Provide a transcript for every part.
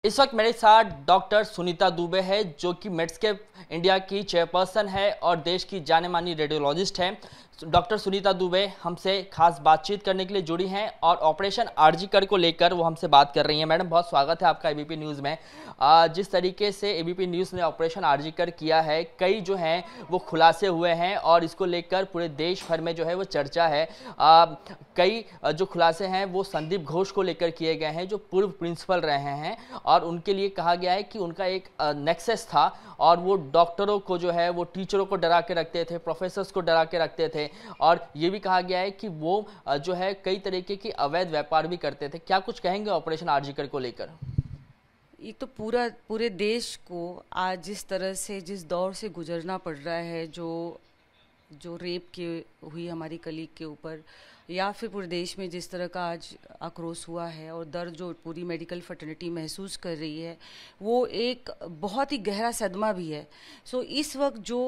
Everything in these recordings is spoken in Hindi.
इस वक्त मेरे साथ डॉक्टर सुनीता दुबे है, जो कि मेड्सकेप इंडिया की चेयरपर्सन है और देश की जाने मानी रेडियोलॉजिस्ट हैं। डॉक्टर सुनीता दुबे हमसे खास बातचीत करने के लिए जुड़ी हैं और ऑपरेशन आरजीकर को लेकर वो हमसे बात कर रही हैं। मैडम, बहुत स्वागत है आपका एबीपी न्यूज़ में। जिस तरीके से एबीपी न्यूज़ ने ऑपरेशन आरजीकर किया है, कई जो हैं वो खुलासे हुए हैं और इसको लेकर पूरे देश भर में जो है वो चर्चा है। कई जो खुलासे हैं वो संदीप घोष को लेकर किए गए हैं, जो पूर्व प्रिंसिपल रहे हैं, और उनके लिए कहा गया है कि उनका एक नेक्सस था और वो डॉक्टरों को जो है वो टीचरों को डरा के रखते थे, प्रोफेसर्स को डरा के रखते थे, और ये भी कहा गया है कि वो जो है कई तरीके की अवैध व्यापार भी करते थे। क्या कुछ कहेंगे ऑपरेशन आरजीकर को लेकर? ये तो पूरे देश को आज जिस तरह से जिस दौर से गुजरना पड़ रहा है, जो जो रेप के हुई हमारी कलीग के ऊपर, या फिर पूरे देश में जिस तरह का आज आक्रोश हुआ है और दर्द जो पूरी मेडिकल फर्टिलिटी महसूस कर रही है, वो एक बहुत ही गहरा सदमा भी है। सो इस वक्त जो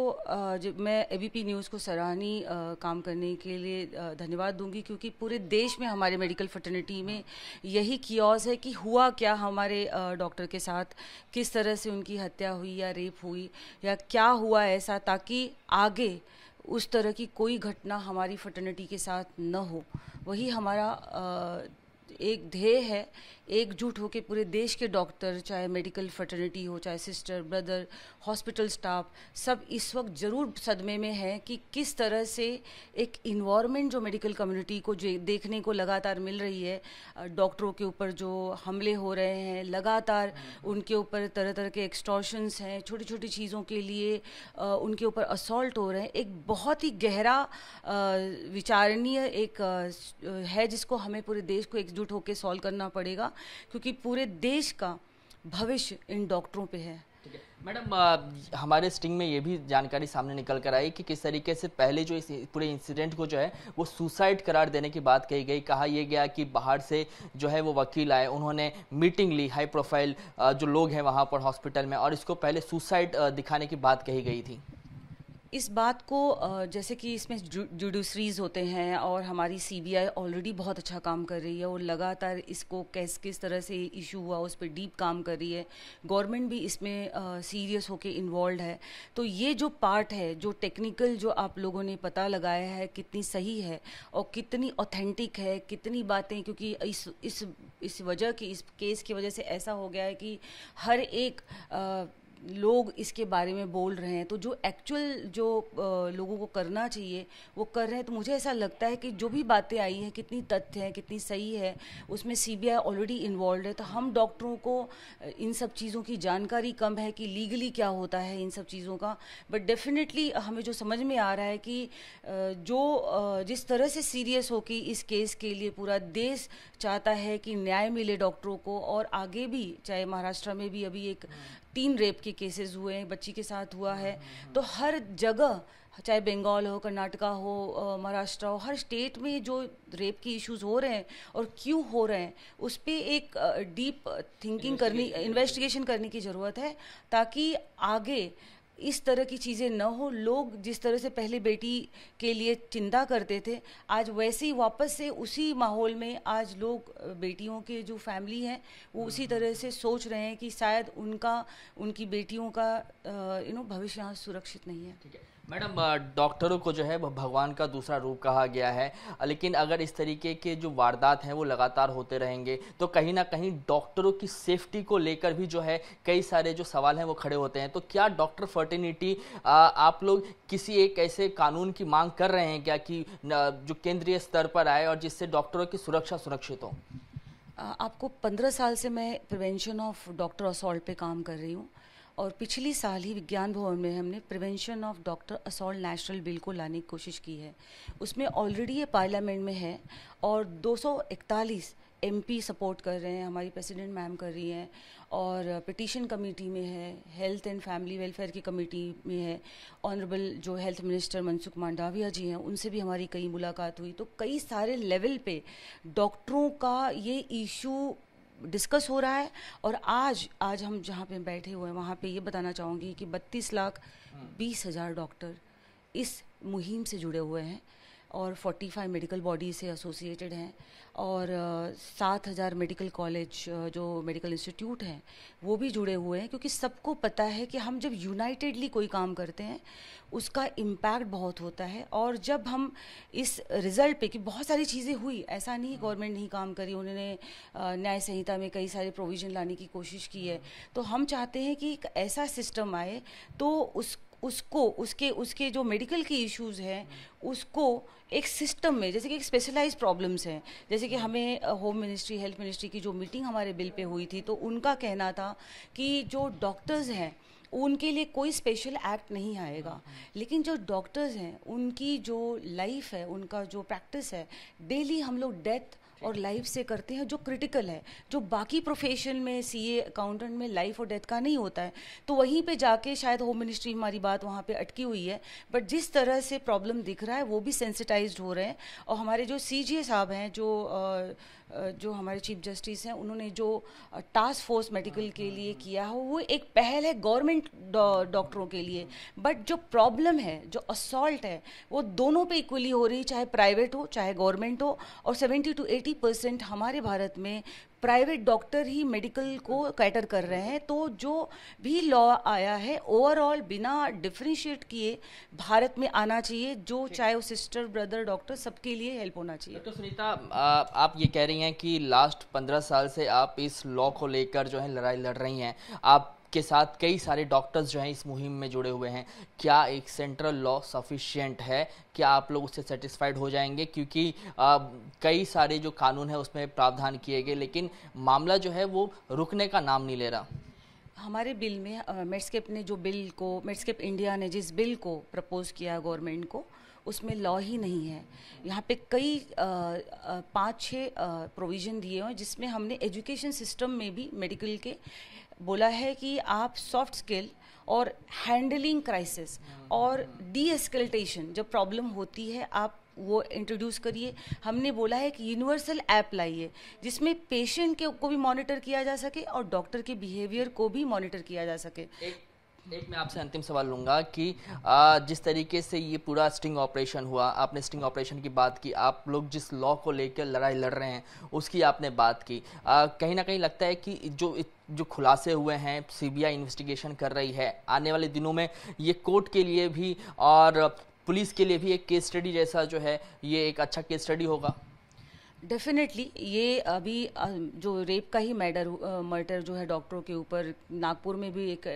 मैं एबीपी न्यूज़ को सराहनीय काम करने के लिए धन्यवाद दूंगी, क्योंकि पूरे देश में हमारे मेडिकल फर्टिलिटी में यही कियोस है कि हुआ क्या हमारे डॉक्टर के साथ, किस तरह से उनकी हत्या हुई या रेप हुई या क्या हुआ ऐसा, ताकि आगे उस तरह की कोई घटना हमारी फर्टर्निटी के साथ न हो। वही हमारा एक ध्येय है। एकजुट होकर पूरे देश के डॉक्टर, चाहे मेडिकल फर्टर्निटी हो, चाहे सिस्टर, ब्रदर, हॉस्पिटल स्टाफ, सब इस वक्त ज़रूर सदमे में है कि किस तरह से एक इन्वायरमेंट जो मेडिकल कम्युनिटी को देखने को लगातार मिल रही है, डॉक्टरों के ऊपर जो हमले हो रहे हैं, लगातार उनके ऊपर तरह तरह के एक्सटॉर्शंस हैं, छोटी छोटी चीज़ों के लिए उनके ऊपर असॉल्ट हो रहे हैं। एक बहुत ही गहरा विचारणीय एक है, जिसको हमें पूरे देश को एकजुट होकर सॉल्व करना पड़ेगा, क्योंकि पूरे देश का भविष्य इन डॉक्टरों पे है। मैडम, हमारे स्टिंग में ये भी जानकारी सामने निकल कर आई कि किस तरीके से पहले जो इस पूरे इंसिडेंट को जो है वो सुसाइड करार देने की बात कही गई। कहा यह गया कि बाहर से जो है वो वकील आए, उन्होंने मीटिंग ली हाई प्रोफाइल जो लोग हैं वहाँ पर हॉस्पिटल में, और इसको पहले सुसाइड दिखाने की बात कही गई थी। इस बात को जैसे कि इसमें जुडिशरीज होते हैं और हमारी सीबीआई ऑलरेडी बहुत अच्छा काम कर रही है और लगातार इसको किस तरह से इशू हुआ उस पर डीप काम कर रही है। गवर्नमेंट भी इसमें सीरियस होके इन्वॉल्व है। तो ये जो पार्ट है, जो टेक्निकल जो आप लोगों ने पता लगाया है, कितनी सही है और कितनी ऑथेंटिक है, कितनी बातें, क्योंकि इस वजह की, इस केस की वजह से ऐसा हो गया है कि हर एक लोग इसके बारे में बोल रहे हैं। तो जो एक्चुअल जो लोगों को करना चाहिए वो कर रहे हैं। तो मुझे ऐसा लगता है कि जो भी बातें आई हैं, कितनी तथ्य हैं, कितनी सही है, उसमें सीबीआई ऑलरेडी इन्वॉल्व है। तो हम डॉक्टरों को इन सब चीज़ों की जानकारी कम है कि लीगली क्या होता है इन सब चीज़ों का, बट डेफिनेटली हमें जो समझ में आ रहा है कि जिस तरह से सीरियस हो कि इस केस के लिए पूरा देश चाहता है कि न्याय मिले डॉक्टरों को, और आगे भी, चाहे महाराष्ट्र में भी अभी एक 3 रेप के केसेस हुए हैं, बच्ची के साथ हुआ है, तो हर जगह, चाहे बंगाल हो, कर्नाटका हो, महाराष्ट्र हो, हर स्टेट में जो रेप के इश्यूज हो रहे हैं और क्यों हो रहे हैं, उस पर एक डीप थिंकिंग करनी, इन्वेस्टिगेशन करने की ज़रूरत है, ताकि आगे इस तरह की चीज़ें न हो। लोग जिस तरह से पहले बेटी के लिए चिंता करते थे, आज वैसे ही वापस से उसी माहौल में आज लोग, बेटियों के जो फैमिली हैं वो उसी तरह से सोच रहे हैं कि शायद उनकी बेटियों का भविष्य यहाँ सुरक्षित नहीं है। ठीक है मैडम, डॉक्टरों को जो है वो भगवान का दूसरा रूप कहा गया है, लेकिन अगर इस तरीके के जो वारदात हैं वो लगातार होते रहेंगे तो कहीं ना कहीं डॉक्टरों की सेफ्टी को लेकर भी जो है कई सारे जो सवाल हैं वो खड़े होते हैं। तो क्या डॉक्टर फर्टिनिटी, आप लोग किसी एक ऐसे कानून की मांग कर रहे हैं क्या कि जो केंद्रीय स्तर पर आए और जिससे डॉक्टरों की सुरक्षा सुरक्षित हो? आपको 15 साल से मैं प्रिवेंशन ऑफ डॉक्टर असॉल्ट पे काम कर रही हूँ, और पिछली साल ही विज्ञान भवन में हमने prevention of doctor assault national bill को लाने की कोशिश की है। उसमें ऑलरेडी ये पार्लियामेंट में है और 241 एमपी सपोर्ट कर रहे हैं, हमारी प्रेसिडेंट मैम कर रही हैं, और पिटीशन कमेटी में है, हेल्थ एंड फैमिली वेलफेयर की कमेटी में है, ऑनरेबल जो हेल्थ मिनिस्टर मनसुख मांडविया जी हैं, उनसे भी हमारी कई मुलाकात हुई। तो कई सारे लेवल पे डॉक्टरों का ये इशू डिस्कस हो रहा है। और आज हम जहाँ पे बैठे हुए हैं वहाँ पे ये बताना चाहूँगी कि 32,20,000 डॉक्टर इस मुहिम से जुड़े हुए हैं। और 45 मेडिकल बॉडी से एसोसिएटेड हैं और 7,000 मेडिकल कॉलेज जो मेडिकल इंस्टीट्यूट हैं वो भी जुड़े हुए हैं, क्योंकि सबको पता है कि हम जब यूनाइटेडली कोई काम करते हैं उसका इम्पैक्ट बहुत होता है। और जब हम इस रिज़ल्ट पे, कि बहुत सारी चीज़ें हुई, ऐसा नहीं गवर्नमेंट नहीं काम करी, उन्होंने न्याय संहिता में कई सारे प्रोविज़न लाने की कोशिश की है, तो हम चाहते हैं कि एक ऐसा सिस्टम आए तो उसके जो मेडिकल की इश्यूज़ हैं उसको एक सिस्टम में, जैसे कि एक स्पेशलाइज प्रॉब्लम्स हैं, जैसे कि हमें होम मिनिस्ट्री, हेल्थ मिनिस्ट्री की जो मीटिंग हमारे बिल पे हुई थी, तो उनका कहना था कि जो डॉक्टर्स हैं उनके लिए कोई स्पेशल एक्ट नहीं आएगा, लेकिन जो डॉक्टर्स हैं उनकी जो लाइफ है, उनका जो प्रैक्टिस है, डेली हम लोग डेथ और लाइफ से करते हैं जो क्रिटिकल है, जो बाकी प्रोफेशन में सीए अकाउंटेंट में लाइफ और डेथ का नहीं होता है। तो वहीं पे जाके शायद होम मिनिस्ट्री हमारी बात वहाँ पे अटकी हुई है, बट जिस तरह से प्रॉब्लम दिख रहा है वो भी सेंसिटाइज्ड हो रहे हैं। और हमारे जो सीजीए साहब हैं, जो हमारे चीफ जस्टिस हैं, उन्होंने जो टास्क फोर्स मेडिकल के लिए किया है वो एक पहल है गवर्नमेंट डॉक्टरों के लिए, बट जो प्रॉब्लम है, जो असॉल्ट है, वो दोनों पे इक्वली हो रही, चाहे प्राइवेट हो चाहे गवर्नमेंट हो। और 70 to 80% हमारे भारत में प्राइवेट डॉक्टर ही मेडिकल को कैटर कर रहे हैं। तो जो भी लॉ आया है ओवरऑल बिना डिफरेंशिएट किए भारत में आना चाहिए, जो चाहे वो सिस्टर ब्रदर डॉक्टर सबके लिए हेल्प होना चाहिए। तो सुनीता, आप ये कह रही हैं कि लास्ट 15 साल से आप इस लॉ को लेकर जो है लड़ाई लड़ रही हैं, आप के साथ कई सारे डॉक्टर्स जो हैं इस मुहिम में जुड़े हुए हैं। क्या एक सेंट्रल लॉ सफिशिएंट है? क्या आप लोग उससे सेटिस्फाइड हो जाएंगे? क्योंकि कई सारे जो कानून है उसमें प्रावधान किए गए, लेकिन मामला जो है वो रुकने का नाम नहीं ले रहा। हमारे बिल में मेडस्केप ने मेडस्केप इंडिया ने जिस बिल को प्रपोज किया गवर्नमेंट को, उसमें लॉ ही नहीं है। यहाँ पे कई 5-6 प्रोविज़न दिए हुए हैं, जिसमें हमने एजुकेशन सिस्टम में भी मेडिकल के बोला है कि आप सॉफ्ट स्किल और हैंडलिंग क्राइसिस और डी एस्केलेशन, जब प्रॉब्लम होती है आप वो इंट्रोड्यूस करिए। हमने बोला है कि यूनिवर्सल ऐप लाइए जिसमें पेशेंट को भी मॉनिटर किया जा सके और डॉक्टर के बिहेवियर को भी मॉनिटर किया जा सके। एक मैं आपसे अंतिम सवाल लूँगा कि जिस तरीके से ये पूरा स्टिंग ऑपरेशन हुआ, आपने स्टिंग ऑपरेशन की बात की, आप लोग जिस लॉ को लेकर लड़ाई लड़ रहे हैं उसकी आपने बात की, कहीं ना कहीं लगता है कि जो खुलासे हुए हैं, सीबीआई इन्वेस्टिगेशन कर रही है, आने वाले दिनों में ये कोर्ट के लिए भी और पुलिस के लिए भी एक केस स्टडी जैसा जो है ये एक अच्छा केस स्टडी होगा? डेफिनेटली ये अभी जो रेप का ही मर्डर जो है डॉक्टरों के ऊपर, नागपुर में भी एक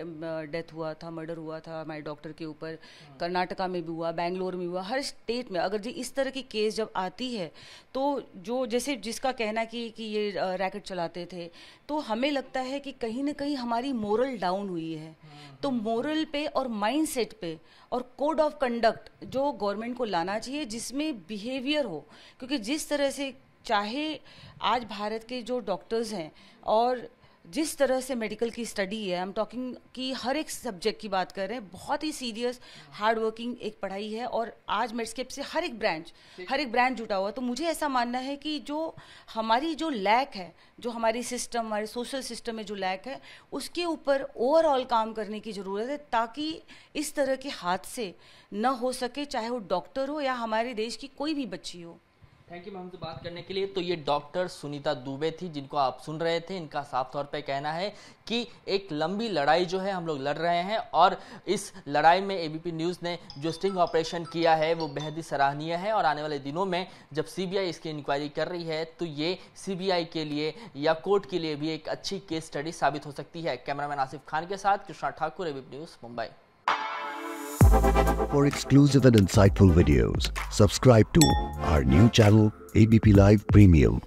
डेथ हुआ था, मर्डर हुआ था हमारे डॉक्टर के ऊपर, कर्नाटका में भी हुआ, बेंगलोर में हुआ, हर स्टेट में अगर जी इस तरह की केस जब आती है तो जो जैसे जिसका कहना कि ये रैकेट चलाते थे, तो हमें लगता है कि कहीं ना कहीं हमारी मोरल डाउन हुई है। तो मोरल पे और माइंड सेट पे और कोड ऑफ कंडक्ट जो गवर्नमेंट को लाना चाहिए जिसमें बिहेवियर हो, क्योंकि जिस तरह से चाहे आज भारत के जो डॉक्टर्स हैं और जिस तरह से मेडिकल की स्टडी है, आई एम टॉकिंग कि हर एक सब्जेक्ट की बात कर रहे हैं, बहुत ही सीरियस हार्ड वर्किंग एक पढ़ाई है और आज मेडस्केप से हर एक ब्रांच जुटा हुआ। तो मुझे ऐसा मानना है कि जो हमारी जो लैक है, जो हमारी सिस्टम, हमारे सोशल सिस्टम में जो लैक है, उसके ऊपर ओवरऑल काम करने की ज़रूरत है ताकि इस तरह के हादसे न हो सके, चाहे वो डॉक्टर हो या हमारे देश की कोई भी बच्ची हो। थैंक यू मैम हमसे बात करने के लिए। तो ये डॉक्टर सुनीता दुबे थी जिनको आप सुन रहे थे। इनका साफ तौर पे कहना है कि एक लंबी लड़ाई जो है हम लोग लड़ रहे हैं और इस लड़ाई में एबीपी न्यूज़ ने जो स्टिंग ऑपरेशन किया है वो बेहद ही सराहनीय है और आने वाले दिनों में जब सीबीआई इसकी इंक्वायरी कर रही है तो ये सीबीआई के लिए या कोर्ट के लिए भी एक अच्छी केस स्टडी साबित हो सकती है। कैमरामैन आसिफ खान के साथ Krishna Thakur, ABP news, Mumbai. For exclusive and insightful videos, subscribe to our new channel ABP Live Premium.